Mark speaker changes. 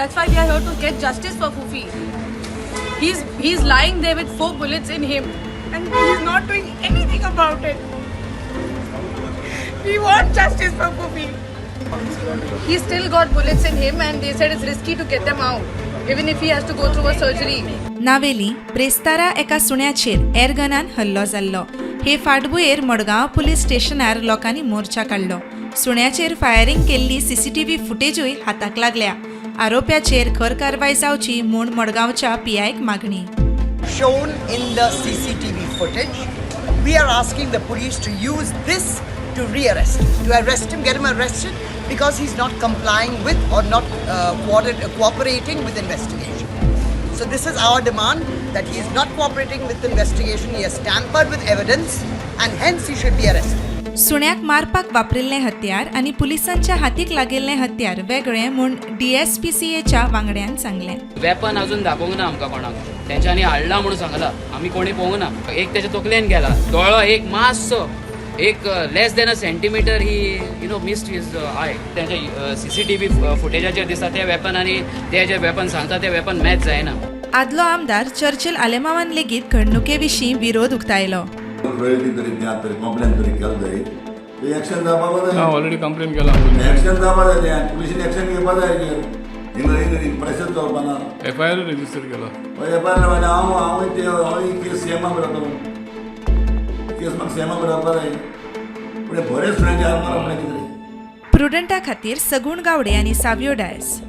Speaker 1: That's why we are here to get justice for Fufi. He's lying there with 4 bullets in him, and he's not doing anything about it. We want justice for Fufi. He's still got bullets in him, and they said it's risky to get them out, even if he has to go through a surgery.
Speaker 2: Navelim ब्रेस्तारा एका सुण्याचेर एअरगनान हल्लो जाल्लो. हे फाटभुंयेर Madgaon police स्टेशनार लोकांनी मोर्चा काडलो. सुण्याचेर firing केल्ली CCTV फुटेजूय हाताक लागल्या. आरोप्याचेर खर कारवाय जावची म्हूण मडगांवच्या पीआयक मागणी.
Speaker 3: Shown in the CCTV footage, we are asking the police to use this to arrest him, get him arrested because he's not complying with or not cooperating with investigation. So this is our demand, that he is not cooperating with the investigation, he has tampered with evidence and hence he should be arrested.
Speaker 2: सुण्याक मारपाक वापरिल्लें हत्यार आनी पुलिसांच्या हातीक लागिल्लें हत्यार वेगळें म्हूण DSPCAच्या वांगड्यान सांगलें.
Speaker 4: वेपन अजून दाखोवंक ना आमकां कोणाक. तेंच्यांनी हाडला म्हणून सांगला, आमी कोणी पळोवंक ना. एक तेच्या तकलेन गेला, दोळो एक मातसो एक लेस देन अ सेंटीमीटर ही मिस्ड हीज आय. तेंच्या CCTV फुटेजाचेर दिसता ते वेपन आनी ते जे वेपन सांगता ते वेपन मॅच जायना.
Speaker 2: आदलो आमदार चर्चिल आलेमावान लेगीत घडणुके विशीं विरोध उक्तायलो.
Speaker 5: कंप्लेन तरी केलं तरी एक्शन जावपाक जाय.
Speaker 6: ऑलरेडी कंप्लेन केला.
Speaker 5: एक्शन जावपाक जाय आनी पुलिशेन एक्शन घेवपाक जाय हिंगा प्रेशर चलपाना.
Speaker 6: FIR रजिस्टर केला.
Speaker 5: FIR म्हणजे हांव केस सीएमाक रावता. केस म्हाका सीएमाक रावपाक जाय. पूण बरेच फ्रेंड आहा मला कितें.
Speaker 2: प्रुडंटा खातीर सगूण गावडे आनी सावियो डायस.